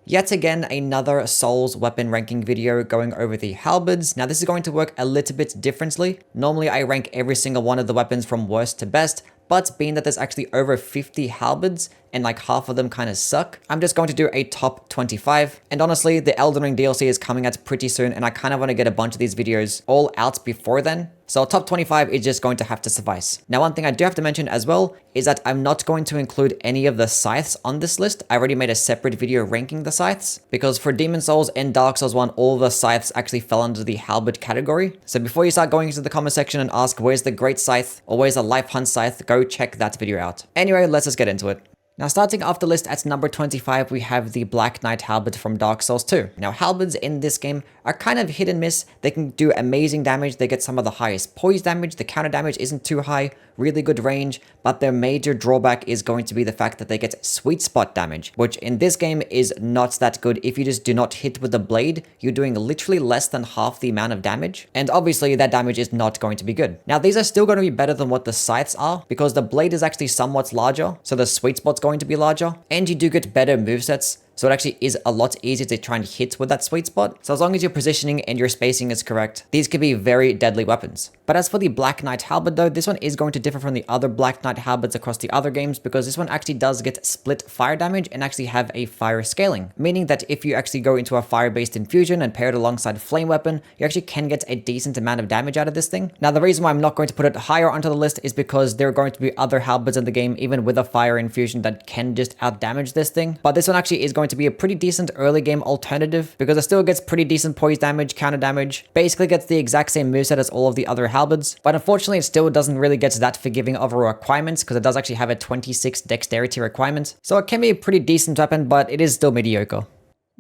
Yet again, another Souls weapon ranking video going over the Halberds. Now this is going to work a little bit differently. Normally I rank every single one of the weapons from worst to best, but being that there's actually over 50 Halberds and like half of them kind of suck, I'm just going to do a top 25. And honestly, the Elden Ring DLC is coming out pretty soon and I kind of want to get a bunch of these videos all out before then. So top 25 is just going to have to suffice. Now, one thing I do have to mention as well is that I'm not going to include any of the scythes on this list. I already made a separate video ranking the scythes because for Demon Souls and Dark Souls 1, all the scythes actually fell under the Halberd category. So before you start going into the comment section and ask where's the Great Scythe or where's the Life Hunt Scythe, go check that video out. Anyway, let's just get into it. Now, starting off the list at number 25, we have the Black Knight Halberd from Dark Souls 2. Now, Halberds in this game are kind of hit and miss. They can do amazing damage. They get some of the highest poise damage. The counter damage isn't too high, really good range, but their major drawback is going to be the fact that they get sweet spot damage, which in this game is not that good. If you just do not hit with the blade, you're doing literally less than half the amount of damage. And obviously that damage is not going to be good. Now, these are still going to be better than what the scythes are because the blade is actually somewhat larger. So the sweet spot's going to be larger and you do get better movesets. So it actually is a lot easier to try and hit with that sweet spot. So as long as your positioning and your spacing is correct, these could be very deadly weapons. But as for the Black Knight Halberd though, this one is going to differ from the other Black Knight Halberds across the other games because this one actually does get split fire damage and actually have a fire scaling. Meaning that if you actually go into a fire-based infusion and pair it alongside flame weapon, you actually can get a decent amount of damage out of this thing. Now the reason why I'm not going to put it higher onto the list is because there are going to be other Halberds in the game, even with a fire infusion, that can just out damage this thing. But this one actually is going to be a pretty decent early game alternative because it still gets pretty decent poise damage, counter damage, basically gets the exact same moveset as all of the other Halberds, but unfortunately it still doesn't really get that forgiving of a requirements because it does actually have a 26 dexterity requirement. So it can be a pretty decent weapon, but it is still mediocre.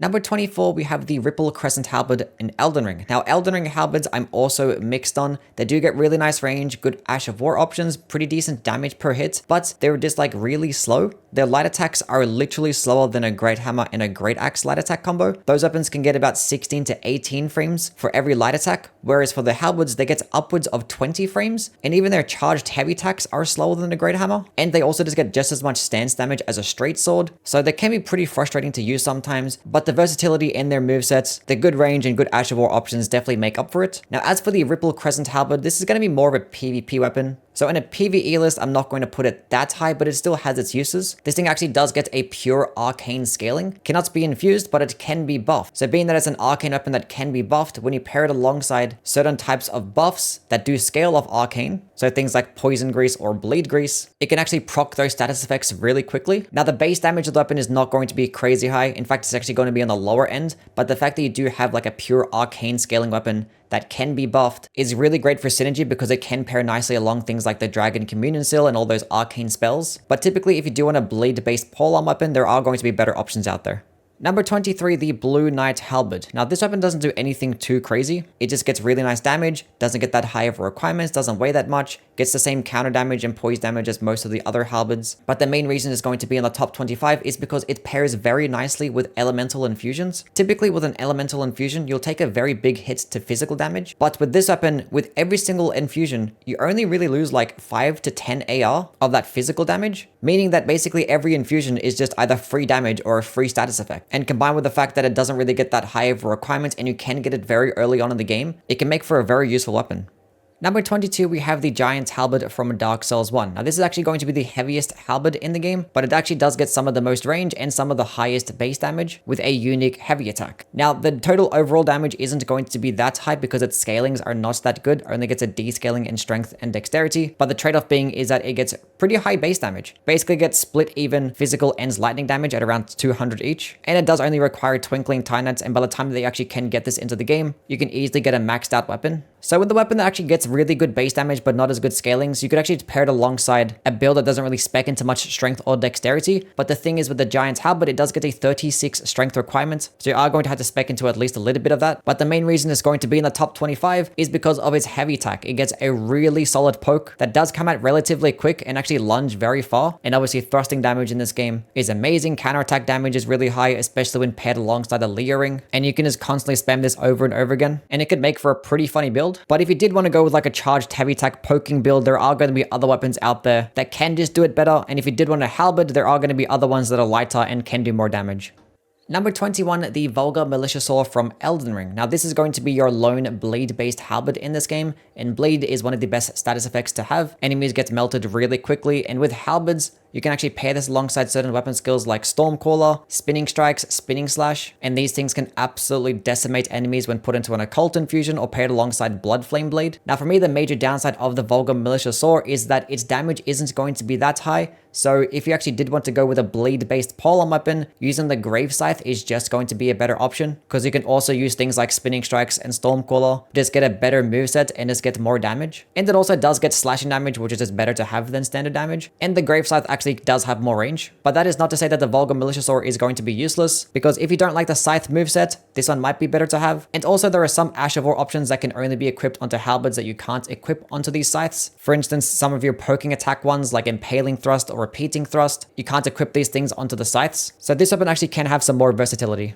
Number 24, we have the Ripple Crescent Halberd in Elden Ring. Now, Elden Ring Halberds I'm also mixed on. They do get really nice range, good Ash of War options, pretty decent damage per hit, but they're just like really slow. Their light attacks are literally slower than a Great Hammer and a Great Axe light attack combo. Those weapons can get about 16 to 18 frames for every light attack, whereas for the Halberds, they get upwards of 20 frames, and even their charged heavy attacks are slower than a Great Hammer, and they also just get just as much stance damage as a straight sword, so they can be pretty frustrating to use sometimes, but the versatility in their movesets, the good range and good Ash of War options definitely make up for it. Now, as for the Ripple Crescent Halberd, this is going to be more of a PvP weapon. So in a PvE list, I'm not going to put it that high, but it still has its uses. This thing actually does get a pure arcane scaling. Cannot be infused, but it can be buffed. So being that it's an arcane weapon that can be buffed, when you pair it alongside certain types of buffs that do scale off arcane, so things like poison grease or bleed grease, it can actually proc those status effects really quickly. Now the base damage of the weapon is not going to be crazy high. In fact, it's actually going to be on the lower end, but the fact that you do have like a pure arcane scaling weapon that can be buffed is really great for synergy because it can pair nicely along things like the Dragon Communion Seal and all those arcane spells. But typically, if you do want a blade-based polearm weapon, there are going to be better options out there. Number 23, the Blue Knight Halberd. Now, this weapon doesn't do anything too crazy. It just gets really nice damage, doesn't get that high of requirements, doesn't weigh that much, gets the same counter damage and poise damage as most of the other Halberds. But the main reason it's going to be in the top 25 is because it pairs very nicely with elemental infusions. Typically, with an elemental infusion, you'll take a very big hit to physical damage. But with this weapon, with every single infusion, you only really lose like 5 to 10 AR of that physical damage, meaning that basically every infusion is just either free damage or a free status effect. And combined with the fact that it doesn't really get that high of a requirement and you can get it very early on in the game, it can make for a very useful weapon. Number 22, we have the Giant Halberd from Dark Souls 1. Now, this is actually going to be the heaviest halberd in the game, but it actually does get some of the most range and some of the highest base damage with a unique heavy attack. Now, the total overall damage isn't going to be that high because its scalings are not that good. It only gets a descaling in strength and dexterity, but the trade-off being is that it gets pretty high base damage. Basically gets split even physical and lightning damage at around 200 each, and it does only require Twinkling Tinets, and by the time that you actually can get this into the game, you can easily get a maxed out weapon. So with the weapon that actually gets really good base damage but not as good scalings, you could actually pair it alongside a build that doesn't really spec into much strength or dexterity. But the thing is with the Giant Halberd, it does get a 36 strength requirement, so you are going to have to spec into at least a little bit of that. But the main reason it's going to be in the top 25 is because of its heavy attack. It gets a really solid poke that does come out relatively quick and actually lunge very far. And obviously thrusting damage in this game is amazing. Counterattack damage is really high, especially when paired alongside the Leo Ring. And you can just constantly spam this over and over again, and it could make for a pretty funny build. But if you did want to go with like a charged heavy attack poking build, there are going to be other weapons out there that can just do it better. And if you did want a halberd, there are going to be other ones that are lighter and can do more damage. Number 21, the Vulgar Militiasaur from Elden Ring. Now this is going to be your lone bleed-based halberd in this game, and bleed is one of the best status effects to have. Enemies get melted really quickly, and with halberds, you can actually pair this alongside certain weapon skills like Stormcaller, Spinning Strikes, Spinning Slash, and these things can absolutely decimate enemies when put into an Occult Infusion or paired alongside Blood Flame Blade. Now for me, the major downside of the Vulgar Militiasaur is that its damage isn't going to be that high, so if you actually did want to go with a bleed-based polearm weapon, using the Grave Scythe is just going to be a better option, because you can also use things like Spinning Strikes and Stormcaller, just get a better moveset and just get more damage. And it also does get slashing damage, which is just better to have than standard damage. And the Grave Scythe actually does have more range, but that is not to say that the Vulgar Militiasaur is going to be useless, because if you don't like the Scythe moveset, this one might be better to have. And also there are some Ashavor options that can only be equipped onto halberds that you can't equip onto these scythes. For instance, some of your poking attack ones like Impaling Thrust or Repeating Thrust, you can't equip these things onto the scythes, so this weapon actually can have some more versatility.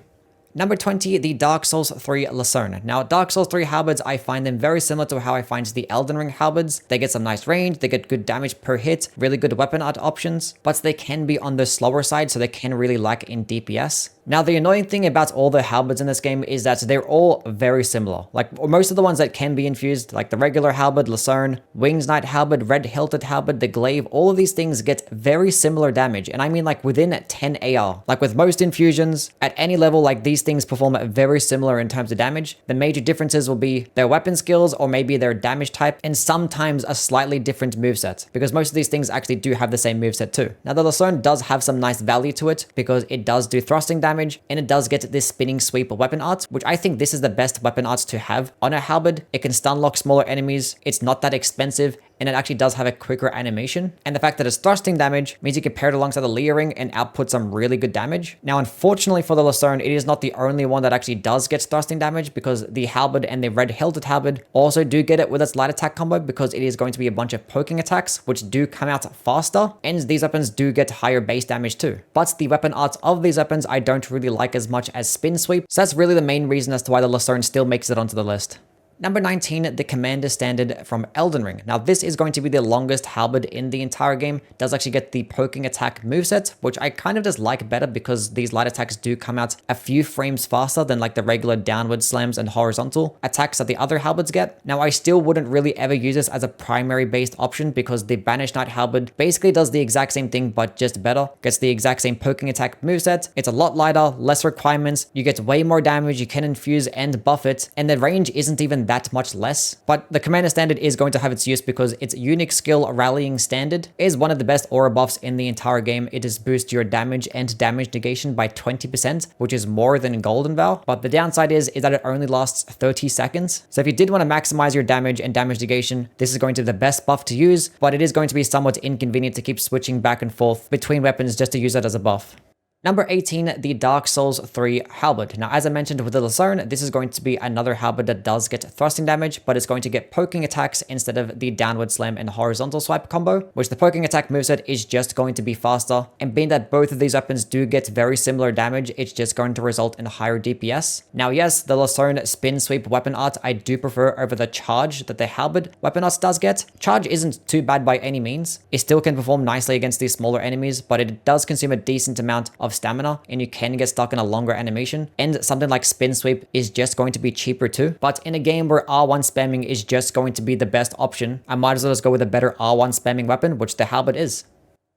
Number 20, the Dark Souls 3 Lucerne. Now, Dark Souls 3 halberds, I find them very similar to how I find the Elden Ring halberds. They get some nice range, they get good damage per hit, really good weapon art options, but they can be on the slower side, so they can really lack in DPS. Now, the annoying thing about all the halberds in this game is that they're all very similar. Like, most of the ones that can be infused, like the regular halberd, Lucerne, Wings Knight halberd, Red Hilted halberd, the Glaive, all of these things get very similar damage. And I mean like within 10 AR. Like with most infusions, at any level, like these things perform very similar in terms of damage. The major differences will be their weapon skills or maybe their damage type, and sometimes a slightly different moveset, because most of these things actually do have the same moveset too. Now, the Lucerne does have some nice value to it because it does do thrusting damage, and it does get this spinning sweep weapon art, which I think this is the best weapon art to have on a halberd. It can stun lock smaller enemies, it's not that expensive, and it actually does have a quicker animation. And the fact that it's thrusting damage means you can pair it alongside the Lea Ring and output some really good damage. Now, unfortunately for the Lucerne, it is not the only one that actually does get thrusting damage, because the Halberd and the Red Hilted Halberd also do get it with its light attack combo, because it is going to be a bunch of poking attacks, which do come out faster, and these weapons do get higher base damage too. But the weapon arts of these weapons I don't really like as much as Spin Sweep, so that's really the main reason as to why the Lucerne still makes it onto the list. Number 19, the Commander Standard from Elden Ring. Now, this is going to be the longest halberd in the entire game. It does actually get the poking attack moveset, which I kind of just like better because these light attacks do come out a few frames faster than like the regular downward slams and horizontal attacks that the other halberds get. Now, I still wouldn't really ever use this as a primary based option, because the Banished Knight halberd basically does the exact same thing but just better. Gets the exact same poking attack moveset. It's a lot lighter, less requirements. You get way more damage, you can infuse and buff it, and the range isn't even that much less. But the Commander Standard is going to have its use because its unique skill Rallying Standard is one of the best aura buffs in the entire game. It just boosts your damage and damage negation by 20%, which is more than Golden Vow. But the downside is that it only lasts 30 seconds. So if you did want to maximize your damage and damage negation, this is going to be the best buff to use, but it is going to be somewhat inconvenient to keep switching back and forth between weapons just to use it as a buff. Number 18, the Dark Souls 3 Halberd. Now, as I mentioned with the Lucerne, this is going to be another halberd that does get thrusting damage, but it's going to get poking attacks instead of the downward slam and horizontal swipe combo, which the poking attack moveset is just going to be faster. And being that both of these weapons do get very similar damage, it's just going to result in higher DPS. Now, yes, the Lucerne spin sweep weapon art I do prefer over the charge that the halberd weapon art does get. Charge isn't too bad by any means. It still can perform nicely against these smaller enemies, but it does consume a decent amount of stamina, and you can get stuck in a longer animation. And something like Spin Sweep is just going to be cheaper too. But in a game where R1 spamming is just going to be the best option, I might as well just go with a better R1 spamming weapon, which the Halberd is.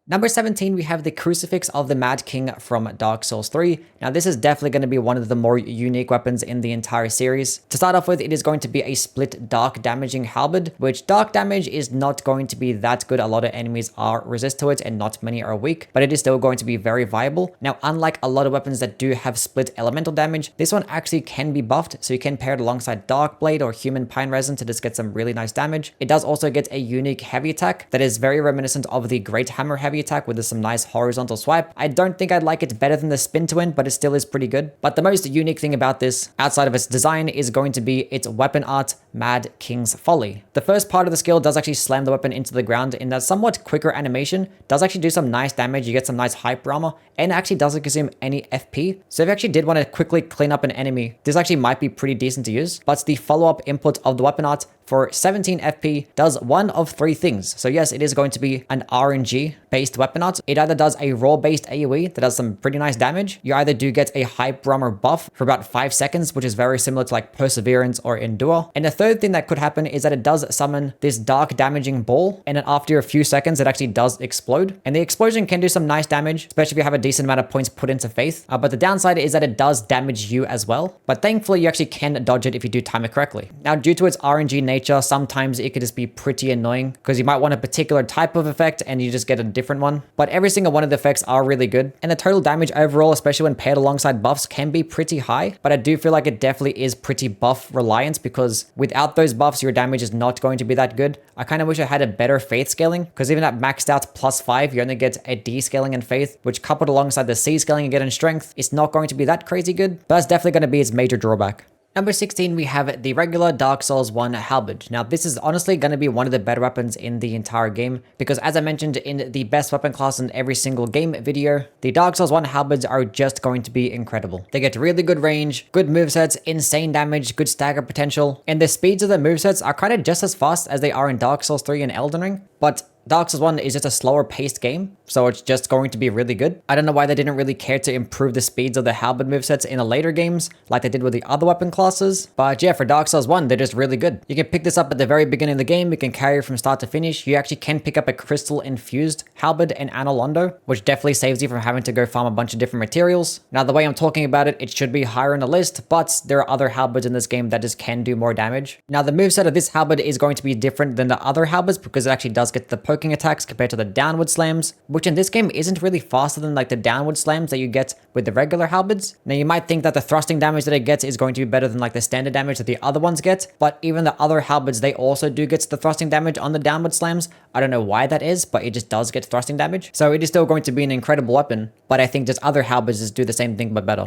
Number 17, we have the Crucifix of the Mad King from Dark Souls 3. Now, this is definitely going to be one of the more unique weapons in the entire series. To start off with, it is going to be a split dark damaging halberd, which dark damage is not going to be that good. A lot of enemies are resist to it and not many are weak, but it is still going to be very viable. Now, unlike a lot of weapons that do have split elemental damage, this one actually can be buffed, so you can pair it alongside Dark Blade or Human Pine Resin to just get some really nice damage. It does also get a unique heavy attack that is very reminiscent of the Great Hammer heavy attack with some nice horizontal swipe. I don't think I'd like it better than the spin to win, but it still is pretty good. But the most unique thing about this, outside of its design, is going to be its weapon art, Mad King's Folly. The first part of the skill does actually slam the weapon into the ground in that somewhat quicker animation, does actually do some nice damage, you get some nice hyper armor, and actually doesn't consume any FP. So if you actually did want to quickly clean up an enemy, this actually might be pretty decent to use. But the follow-up input of the weapon art for 17 FP does one of three things. So yes, it is going to be an RNG-based based weapon art. It either does a raw based AoE that does some pretty nice damage. You either do get a hyper armor buff for about 5 seconds, which is very similar to like Perseverance or Endure. And the third thing that could happen is that it does summon this dark damaging ball, and then after a few seconds it actually does explode. And the explosion can do some nice damage, especially if you have a decent amount of points put into Faith. But the downside is that it does damage you as well. But thankfully you actually can dodge it if you do time it correctly. Now, due to its RNG nature, sometimes it could just be pretty annoying because you might want a particular type of effect and you just get a different one. But every single one of the effects are really good. And the total damage overall, especially when paired alongside buffs, can be pretty high. But I do feel like it definitely is pretty buff reliant, because without those buffs, your damage is not going to be that good. I kind of wish I had a better Faith scaling, because even at maxed out +5, you only get a D scaling in Faith, which coupled alongside the C scaling you get in Strength, it's not going to be that crazy good. But that's definitely going to be its major drawback. Number 16, we have the regular Dark Souls 1 Halberd. Now, this is honestly going to be one of the better weapons in the entire game, because as I mentioned in the best weapon class in every single game video, the Dark Souls 1 Halberds are just going to be incredible. They get really good range, good movesets, insane damage, good stagger potential, and the speeds of the movesets are kind of just as fast as they are in Dark Souls 3 and Elden Ring, but Dark Souls 1 is just a slower paced game, so it's just going to be really good. I don't know why they didn't really care to improve the speeds of the Halberd movesets in the later games, like they did with the other weapon classes. But yeah, for Dark Souls 1, they're just really good. You can pick this up at the very beginning of the game, you can carry it from start to finish. You actually can pick up a crystal infused Halberd and Analondo, which definitely saves you from having to go farm a bunch of different materials. Now, the way I'm talking about it, it should be higher on the list, but there are other Halberds in this game that just can do more damage. Now, the moveset of this Halberd is going to be different than the other Halberds because it actually does get the poking attacks compared to the downward slams, which in this game isn't really faster than like the downward slams that you get with the regular Halberds. Now, you might think that the thrusting damage that it gets is going to be better than like the standard damage that the other ones get, but even the other Halberds, they also do get the thrusting damage on the downward slams. I don't know why that is, but it just does get thrusting damage. So it is still going to be an incredible weapon, but I think just other Halberds just do the same thing but better.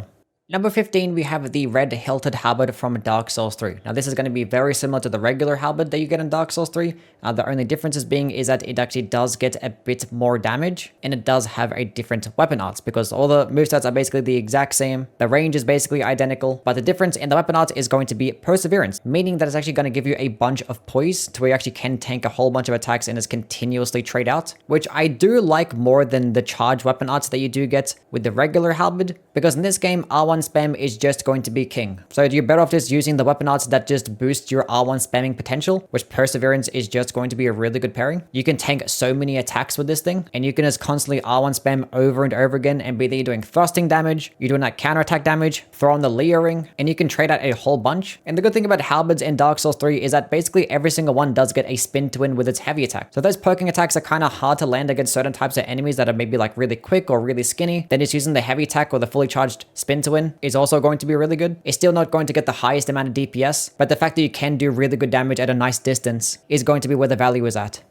Number 15, we have the red hilted halberd from Dark Souls 3. Now, this is going to be very similar to the regular halberd that you get in Dark Souls 3. The only differences being is that it actually does get a bit more damage, and it does have a different weapon arts because all the movesets are basically the exact same. The range is basically identical, but the difference in the weapon art is going to be Perseverance, meaning that it's actually going to give you a bunch of poise to where you actually can tank a whole bunch of attacks and just continuously trade out, which I do like more than the charge weapon arts that you do get with the regular halberd, because in this game, R1 spam is just going to be king. So you're better off just using the weapon arts that just boost your R1 spamming potential, which Perseverance is just going to be a really good pairing. You can tank so many attacks with this thing, and you can just constantly R1 spam over and over again and be there doing thrusting damage, you're doing that counterattack damage, throw on the Leo ring, and you can trade out a whole bunch. And the good thing about halberds in Dark Souls 3 is that basically every single one does get a spin to win with its heavy attack. So those poking attacks are kind of hard to land against certain types of enemies that are maybe like really quick or really skinny. Then just using the heavy attack or the fully charged spin to win is also going to be really good. It's still not going to get the highest amount of DPS, but the fact that you can do really good damage at a nice distance is going to be where the value is at.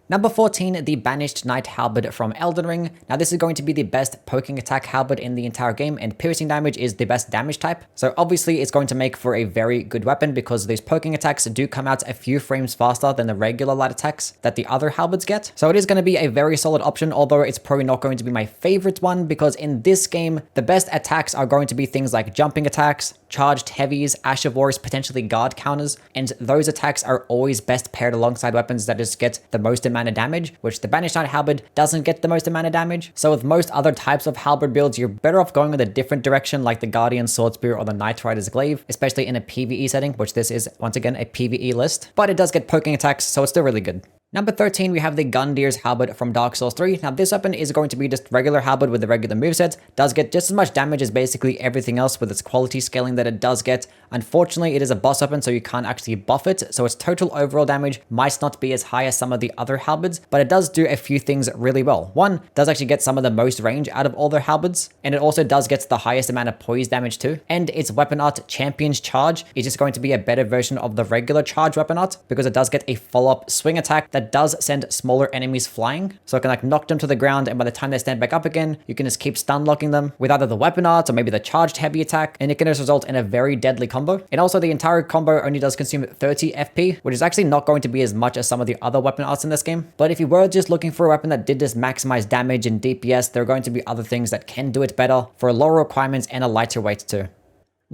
Number 14, the Banished Knight Halberd from Elden Ring. Now, this is going to be the best poking attack halberd in the entire game, and piercing damage is the best damage type. So obviously, it's going to make for a very good weapon because these poking attacks do come out a few frames faster than the regular light attacks that the other halberds get. So it is going to be a very solid option, although it's probably not going to be my favorite one because in this game, the best attacks are going to be things like jumping attacks, charged heavies, Ash of Wars, potentially guard counters, and those attacks are always best paired alongside weapons that just get the most amount of damage, which the Banished Knight Halberd doesn't get the most amount of damage. So with most other types of halberd builds, you're better off going with a different direction like the Guardian Sword Spear or the Knight Rider's Glaive, especially in a PvE setting, which this is once again a PvE list, but it does get poking attacks, so it's still really good. Number 13, we have the Gundir's Halberd from Dark Souls 3. Now, this weapon is going to be just regular halberd with the regular moveset. Does get just as much damage as basically everything else with its quality scaling that it does get. Unfortunately, it is a boss weapon, so you can't actually buff it, so its total overall damage might not be as high as some of the other halberds, but it does do a few things really well. One, does actually get some of the most range out of all their halberds, and it also does get the highest amount of poise damage too. And its weapon art, Champion's Charge, is just going to be a better version of the regular charge weapon art because it does get a follow-up swing attack that does send smaller enemies flying. So it can like knock them to the ground, and by the time they stand back up again, you can just keep stun locking them with either the weapon art or maybe the charged heavy attack, and it can just result in a very deadly combo. And also the entire combo only does consume 30 FP, which is actually not going to be as much as some of the other weapon arts in this game. But if you were just looking for a weapon that did just maximize damage and DPS, there are going to be other things that can do it better for lower requirements and a lighter weight too.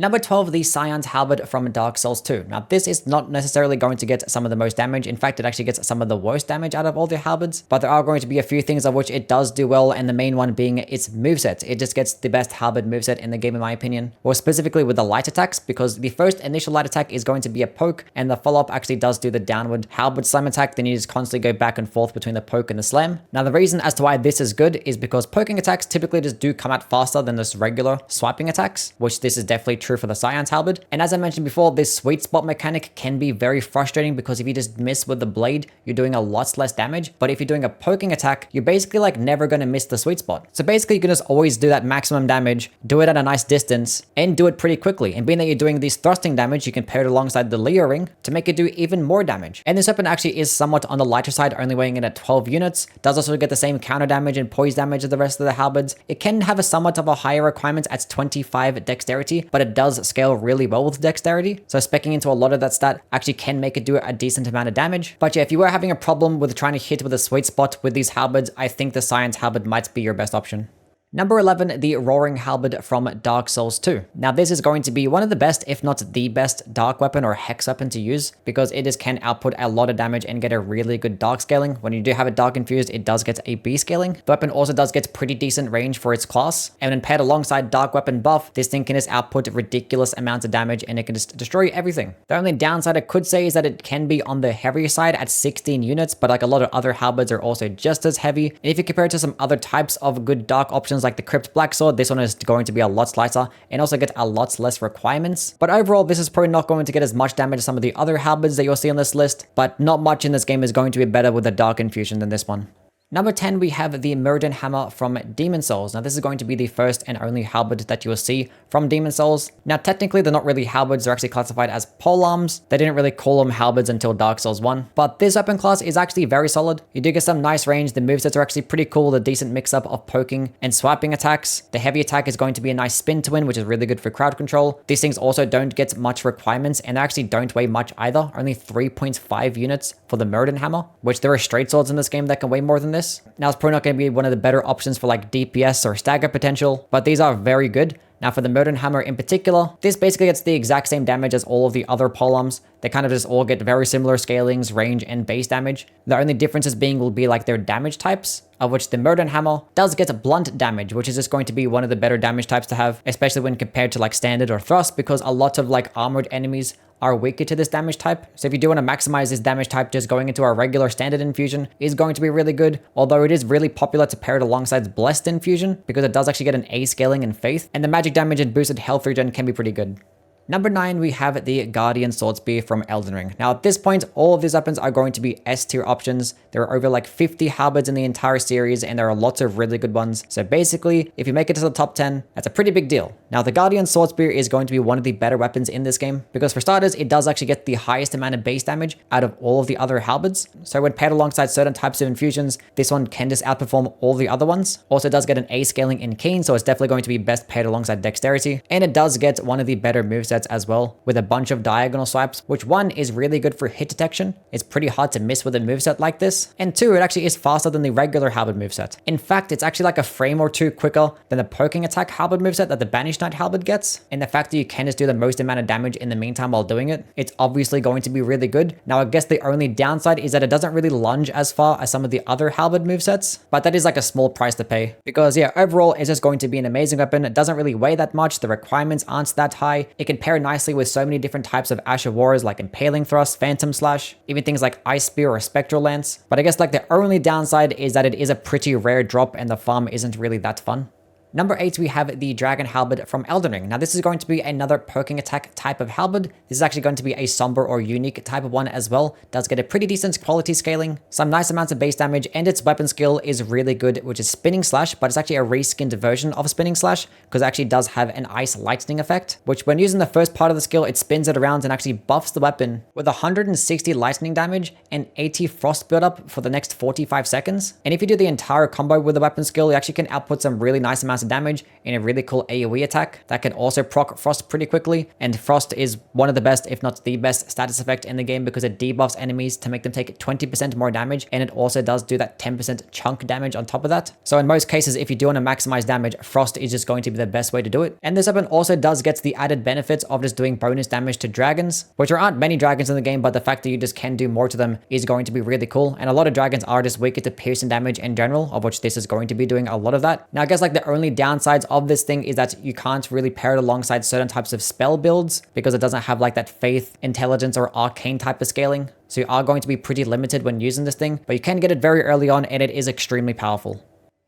Number 12, the Scion's Halberd from Dark Souls 2. Now, this is not necessarily going to get some of the most damage. In fact, it actually gets some of the worst damage out of all the halberds, but there are going to be a few things of which it does do well, and the main one being its moveset. It just gets the best halberd moveset in the game, in my opinion, or specifically with the light attacks, because the first initial light attack is going to be a poke, and the follow-up actually does do the downward halberd slam attack. Then you just constantly go back and forth between the poke and the slam. Now, the reason as to why this is good is because poking attacks typically just do come out faster than this regular swiping attacks, which this is definitely true for the Scion's Halberd. And as I mentioned before, this sweet spot mechanic can be very frustrating because if you just miss with the blade, you're doing a lot less damage. But if you're doing a poking attack, you're basically like never going to miss the sweet spot. So basically you can just always do that maximum damage, do it at a nice distance, and do it pretty quickly. And being that you're doing these thrusting damage, you can pair it alongside the Leo ring to make it do even more damage. And this weapon actually is somewhat on the lighter side, only weighing in at 12 units. Does also get the same counter damage and poise damage as the rest of the halberds. It can have a somewhat of a higher requirement at 25 dexterity, but it does scale really well with dexterity. So speccing into a lot of that stat actually can make it do a decent amount of damage. But yeah, if you were having a problem with trying to hit with a sweet spot with these halberds, I think the Scion's Halberd might be your best option. Number 11, the Roaring Halberd from Dark Souls 2. Now, this is going to be one of the best, if not the best, dark weapon or hex weapon to use, because it just can output a lot of damage and get a really good dark scaling. When you do have it dark infused, it does get a B scaling. The weapon also does get pretty decent range for its class, and when paired alongside dark weapon buff, this thing can just output ridiculous amounts of damage and it can just destroy everything. The only downside I could say is that it can be on the heavier side at 16 units, but like a lot of other halberds are also just as heavy. And if you compare it to some other types of good dark options like the Crypt Black Sword, this one is going to be a lot lighter and also get a lot less requirements. But overall, this is probably not going to get as much damage as some of the other halberds that you'll see on this list, but not much in this game is going to be better with a dark infusion than this one. Number 10, we have the Mirrodin Hammer from Demon Souls. Now, this is going to be the first and only halberd that you will see from Demon Souls. Now, technically, they're not really halberds. They're actually classified as polearms. They didn't really call them halberds until Dark Souls 1. But this weapon class is actually very solid. You do get some nice range. The movesets are actually pretty cool. The decent mix-up of poking and swiping attacks. The heavy attack is going to be a nice spin to win, which is really good for crowd control. These things also don't get much requirements, and they actually don't weigh much either. Only 3.5 units for the Mirrodin Hammer, which there are straight swords in this game that can weigh more than this. Now, it's probably not going to be one of the better options for like DPS or stagger potential, but these are very good. Now, for the Mirrodin Hammer in particular, this basically gets the exact same damage as all of the other polearms. They kind of just all get very similar scalings, range, and base damage. The only differences being will be like their damage types, of which the Mirrodin Hammer does get blunt damage, which is just going to be one of the better damage types to have, especially when compared to like standard or thrust, because a lot of like armored enemies are weaker to this damage type. So if you do want to maximize this damage type, just going into our regular standard infusion is going to be really good, although it is really popular to pair it alongside blessed infusion because it does actually get an A scaling in faith, and the magic damage and boosted health regen can be pretty good. Number 9, we have the Guardian Swordspear from Elden Ring. Now, at this point, all of these weapons are going to be S tier options. There are over like 50 halberds in the entire series, and there are lots of really good ones. So basically, if you make it to the top 10, that's a pretty big deal. Now, the Guardian Swordspear is going to be one of the better weapons in this game, because for starters, it does actually get the highest amount of base damage out of all of the other halberds. So when paired alongside certain types of infusions, this one can just outperform all the other ones. Also, it does get an A scaling in Keen, so it's definitely going to be best paired alongside Dexterity. And it does get one of the better movesets as well, with a bunch of diagonal swipes, which one is really good for hit detection. It's pretty hard to miss with a moveset like this. And two, it actually is faster than the regular halberd moveset. In fact, it's actually like a frame or two quicker than the poking attack halberd moveset that the Banished Knight halberd gets. And the fact that you can just do the most amount of damage in the meantime while doing it, it's obviously going to be really good. Now, I guess the only downside is that it doesn't really lunge as far as some of the other halberd movesets, but that is like a small price to pay. Because yeah, overall, it's just going to be an amazing weapon. It doesn't really weigh that much. The requirements aren't that high. It can pair nicely with so many different types of Asher Wars like Impaling Thrust, Phantom Slash, even things like Ice Spear or Spectral Lance. But I guess like the only downside is that it is a pretty rare drop and the farm isn't really that fun. Number 8, we have the Dragon Halberd from Elden Ring. Now, this is going to be another poking attack type of halberd. This is actually going to be a somber or unique type of one as well. Does get a pretty decent quality scaling, some nice amounts of base damage, and its weapon skill is really good, which is Spinning Slash, but it's actually a reskinned version of Spinning Slash because it actually does have an Ice Lightning effect, which when using the first part of the skill, it spins it around and actually buffs the weapon with 160 lightning damage and 80 frost buildup for the next 45 seconds. And if you do the entire combo with the weapon skill, you actually can output some really nice amounts amounts of damage in a really cool AoE attack that can also proc Frost pretty quickly. And Frost is one of the best, if not the best, status effect in the game because it debuffs enemies to make them take 20% more damage, and it also does do that 10% chunk damage on top of that. So in most cases, if you do want to maximize damage, Frost is just going to be the best way to do it. And this weapon also does get the added benefits of just doing bonus damage to dragons, which there aren't many dragons in the game, but the fact that you just can do more to them is going to be really cool. And a lot of dragons are just weaker to piercing damage in general, of which this is going to be doing a lot of that. Now, I guess like the only downsides of this thing is that you can't really pair it alongside certain types of spell builds because it doesn't have like that faith, intelligence, or arcane type of scaling. So you are going to be pretty limited when using this thing, but you can get it very early on and it is extremely powerful.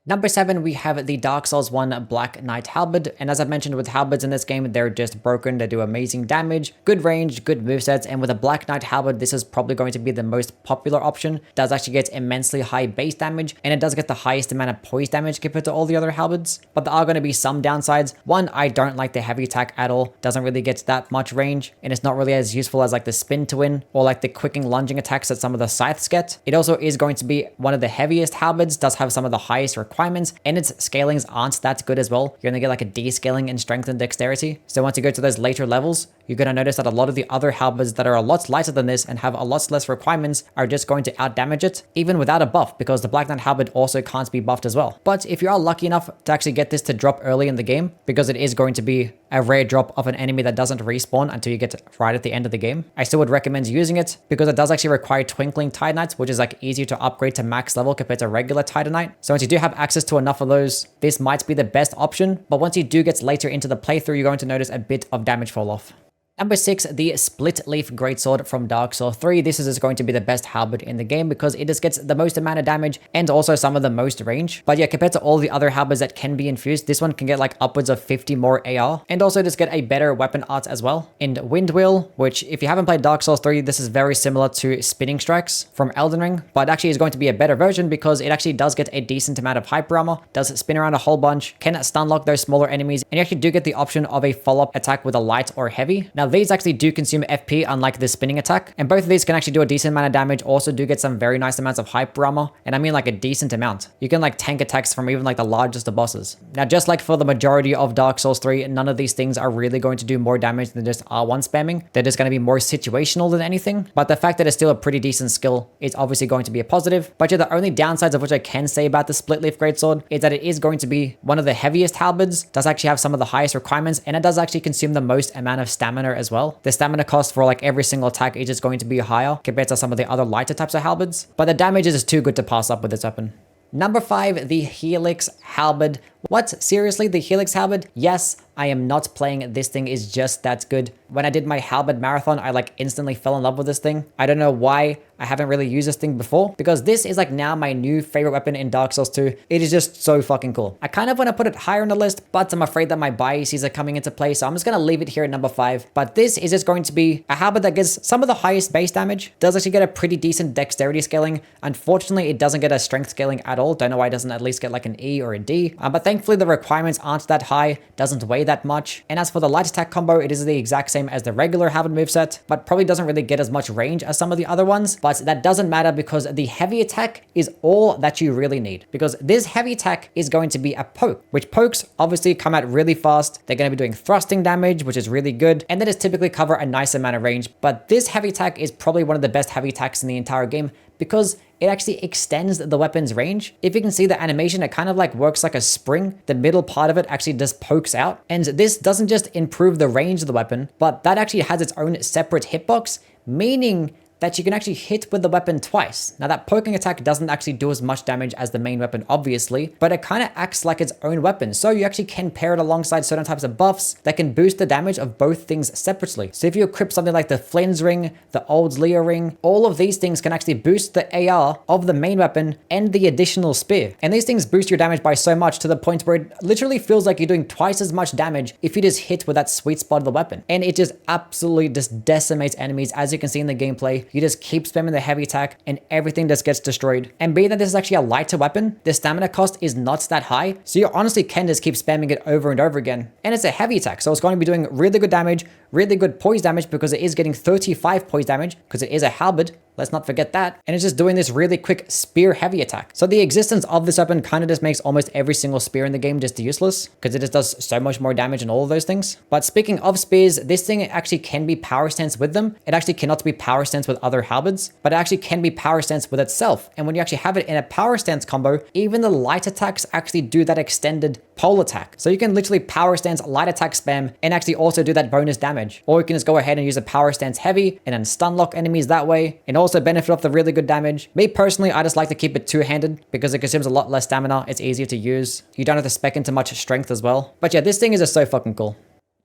Number 7, we have the Dark Souls 1 Black Knight Halberd, and as I've mentioned with Halberds in this game, they're just broken, they do amazing damage, good range, good movesets, and with a Black Knight Halberd, this is probably going to be the most popular option. It does actually get immensely high base damage, and it does get the highest amount of poise damage compared to all the other Halberds, but there are going to be some downsides. One, I don't like the heavy attack at all, doesn't really get that much range, and it's not really as useful as like the spin to win, or like the quicking lunging attacks that some of the scythes get. It also is going to be one of the heaviest Halberds, does have some of the highest requirements, and its scalings aren't that good as well. You're gonna get like a descaling in strength and dexterity. So once you go to those later levels, you're gonna notice that a lot of the other halberds that are a lot lighter than this and have a lot less requirements are just going to outdamage it, even without a buff, because the Black Knight Halberd also can't be buffed as well. But if you are lucky enough to actually get this to drop early in the game, because it is going to be a rare drop of an enemy that doesn't respawn until you get right at the end of the game, I still would recommend using it because it does actually require Twinkling Titanite, which is like easier to upgrade to max level compared to regular Titanite. So once you do have access to enough of those, this might be the best option. But once you do get later into the playthrough, you're going to notice a bit of damage fall off. Number 6, the Split Leaf Greatsword from Dark Souls 3. This is just going to be the best halberd in the game because it just gets the most amount of damage and also some of the most range. But yeah, compared to all the other halberds that can be infused, this one can get like upwards of 50 more AR and also just get a better weapon art as well. And Wind Wheel, which if you haven't played Dark Souls 3, this is very similar to Spinning Strikes from Elden Ring, but actually is going to be a better version because it actually does get a decent amount of hyper armor, does spin around a whole bunch, can stun lock those smaller enemies, and you actually do get the option of a follow-up attack with a light or heavy. Now these actually do consume FP unlike the spinning attack, and both of these can actually do a decent amount of damage, also do get some very nice amounts of hyper armor, and I mean like a decent amount. You can like tank attacks from even like the largest of bosses. Now just like for the majority of Dark Souls 3, none of these things are really going to do more damage than just R1 spamming. They're just going to be more situational than anything, but the fact that it's still a pretty decent skill is obviously going to be a positive. But yeah, the only downsides of which I can say about the Split Leaf Greatsword is that it is going to be one of the heaviest halberds, does actually have some of the highest requirements, and it does actually consume the most amount of stamina as well. The stamina cost for like every single attack is just going to be higher compared to some of the other lighter types of halberds, but the damage is just too good to pass up with this weapon. Number 5, the Helix Halberd. What? Seriously, the Helix Halberd? Yes, I am not playing. This thing is just that good. When I did my Halberd marathon, I like instantly fell in love with this thing. I don't know why I haven't really used this thing before, because this is like now my new favorite weapon in Dark Souls 2. It is just so fucking cool. I kind of want to put it higher on the list, but I'm afraid that my biases are coming into play, so I'm just going to leave it here at number 5. But this is just going to be a Halberd that gets some of the highest base damage, does actually get a pretty decent dexterity scaling. Unfortunately, it doesn't get a strength scaling at all. Don't know why it doesn't at least get like an E or a D, but thankfully the requirements aren't that high, doesn't weigh that much. And as for the light attack combo, it is the exact same as the regular Halberd moveset, but probably doesn't really get as much range as some of the other ones. But that doesn't matter because the heavy attack is all that you really need, because this heavy attack is going to be a poke, which pokes obviously come out really fast. They're going to be doing thrusting damage, which is really good, and that is typically cover a nice amount of range. But this heavy attack is probably one of the best heavy attacks in the entire game because it actually extends the weapon's range. If you can see the animation, it kind of like works like a spring. The middle part of it actually just pokes out. And this doesn't just improve the range of the weapon, but that actually has its own separate hitbox, meaning that you can actually hit with the weapon twice. Now that poking attack doesn't actually do as much damage as the main weapon, obviously, but it kind of acts like its own weapon. So you actually can pair it alongside certain types of buffs that can boost the damage of both things separately. So if you equip something like the Flynn's Ring, the Old Lear Ring, all of these things can actually boost the AR of the main weapon and the additional spear. And these things boost your damage by so much to the point where it literally feels like you're doing twice as much damage if you just hit with that sweet spot of the weapon. And it just absolutely just decimates enemies, as you can see in the gameplay. You just keep spamming the heavy attack and everything just gets destroyed. And being that this is actually a lighter weapon, the stamina cost is not that high, so you honestly can just keep spamming it over and over again. And it's a heavy attack, so it's going to be doing really good damage, really good poise damage because it is getting 35 poise damage because it is a halberd. Let's not forget that. And it's just doing this really quick spear heavy attack. So the existence of this weapon kind of just makes almost every single spear in the game just useless because it just does so much more damage and all of those things. But speaking of spears, this thing actually can be power stance with them. It actually cannot be power stance with other halberds, but it actually can be power stance with itself. And when you actually have it in a power stance combo, even the light attacks actually do that extended pole attack. So you can literally power stance light attack spam and actually also do that bonus damage. Or you can just go ahead and use a power stance heavy and then stun lock enemies that way and also benefit off the really good damage. Me personally, I just like to keep it two-handed because it consumes a lot less stamina. It's easier to use. You don't have to spec into much strength as well. But yeah, this thing is just so fucking cool.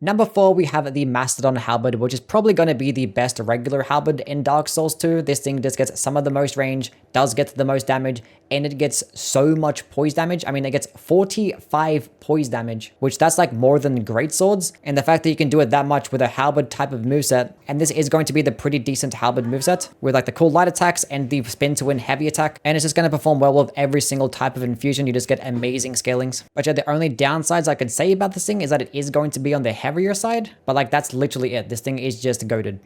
Number 4, we have the Mastodon Halberd, which is probably going to be the best regular halberd in Dark Souls 2. This thing just gets some of the most range, does get the most damage, and it gets so much poise damage. I mean, it gets 45 poise damage, which that's like more than great swords. And the fact that you can do it that much with a halberd type of moveset, and this is going to be the pretty decent halberd moveset with like the cool light attacks and the spin to win heavy attack. And it's just going to perform well with every single type of infusion. You just get amazing scalings. But yeah, the only downsides I could say about this thing is that it is going to be on the heavier side, but like that's literally it. This thing is just goated.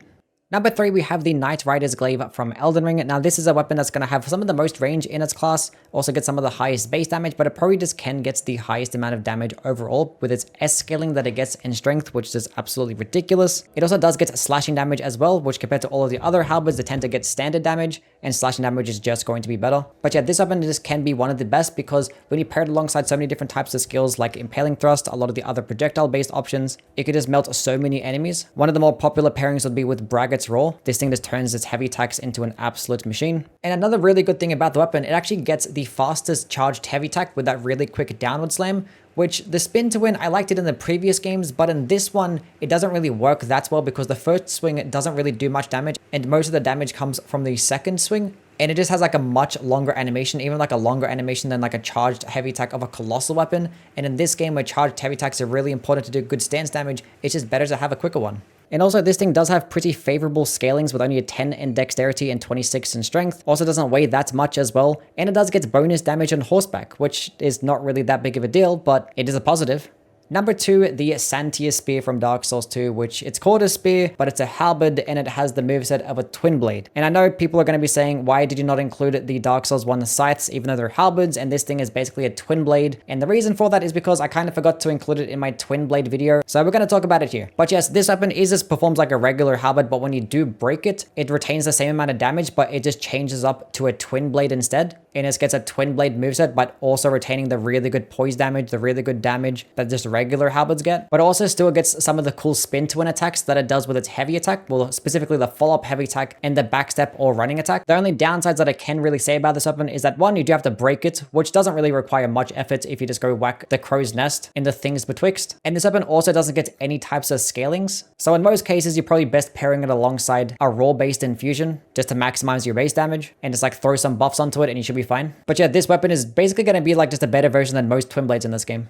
Number 3, we have the Knight Rider's Glaive from Elden Ring. Now, this is a weapon that's going to have some of the most range in its class, also get some of the highest base damage, but it probably just can get the highest amount of damage overall with its S scaling that it gets in strength, which is absolutely ridiculous. It also does get slashing damage as well, which compared to all of the other halberds, they tend to get standard damage, and slashing damage is just going to be better. But yeah, this weapon just can be one of the best because when you pair it alongside so many different types of skills like Impaling Thrust, a lot of the other projectile-based options, it could just melt so many enemies. One of the more popular pairings would be with Braggart's Roar. This thing just turns its heavy attacks into an absolute machine. And another really good thing about the weapon, it actually gets the fastest charged heavy attack with that really quick downward slam, which the spin to win, I liked it in the previous games, but in this one, it doesn't really work that well because the first swing doesn't really do much damage, and most of the damage comes from the second swing. And it just has like a much longer animation, even like a longer animation than like a charged heavy attack of a colossal weapon. And in this game where charged heavy attacks are really important to do good stance damage, it's just better to have a quicker one. And also this thing does have pretty favorable scalings with only a 10 in dexterity and 26 in strength. Also doesn't weigh that much as well. And it does get bonus damage on horseback, which is not really that big of a deal, but it is a positive. Number 2, the Santia Spear from Dark Souls 2, which it's called a spear, but it's a halberd and it has the moveset of a twin blade. And I know people are going to be saying, why did you not include the Dark Souls 1 scythes, even though they're halberds, and this thing is basically a twin blade. And the reason for that is because I kind of forgot to include it in my twin blade video, so we're going to talk about it here. But yes, this weapon performs like a regular halberd, but when you do break it, it retains the same amount of damage, but it just changes up to a twin blade instead. And it gets a twin blade moveset, but also retaining the really good poise damage, the really good damage that just regular halberds get, but also still gets some of the cool spin to win attacks that it does with its heavy attack, well, specifically the follow-up heavy attack and the backstep or running attack. The only downsides that I can really say about this weapon is that 1, you do have to break it, which doesn't really require much effort if you just go whack the crow's nest in the things betwixt. And this weapon also doesn't get any types of scalings. So in most cases, you're probably best pairing it alongside a raw-based infusion just to maximize your base damage and just like throw some buffs onto it and you should be fine. But yeah, this weapon is basically going to be like just a better version than most twin blades in this game.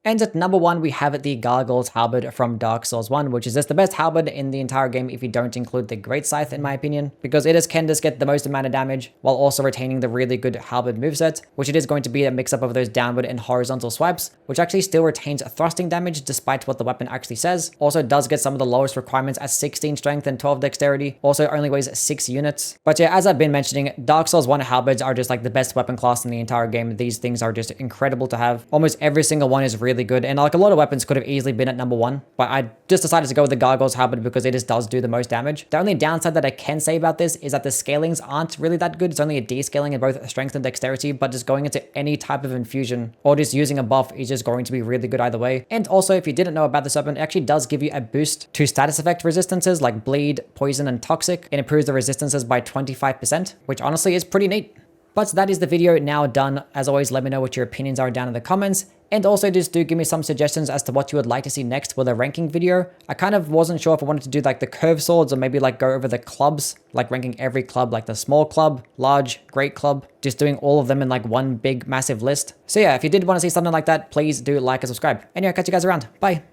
And at number 1, we have the Gargoyle's Halberd from Dark Souls 1, which is just the best halberd in the entire game if you don't include the Great Scythe, in my opinion, because it can just get the most amount of damage while also retaining the really good halberd moveset, which it is going to be a mix-up of those downward and horizontal swipes, which actually still retains thrusting damage despite what the weapon actually says. Also does get some of the lowest requirements at 16 strength and 12 dexterity, also only weighs 6 units. But yeah, as I've been mentioning, Dark Souls 1 halberds are just like the best weapon class in the entire game. These things are just incredible to have. Almost every single one is really good, and like a lot of weapons could have easily been at number 1, but I just decided to go with the Gargoyle's Halberd because it just does do the most damage. The only downside that I can say about this is that the scalings aren't really that good. It's only a D scaling in both strength and dexterity, but just going into any type of infusion or just using a buff is just going to be really good either way. And also, if you didn't know about this weapon, it actually does give you a boost to status effect resistances like bleed, poison, and toxic. It improves the resistances by 25%, which honestly is pretty neat. But that is the video now done. As always, let me know what your opinions are down in the comments. And also just do give me some suggestions as to what you would like to see next with a ranking video. I kind of wasn't sure if I wanted to do like the curved swords or maybe like go over the clubs, like ranking every club, like the small club, large, great club, just doing all of them in like one big massive list. So yeah, if you did want to see something like that, please do like and subscribe. And yeah, catch you guys around. Bye.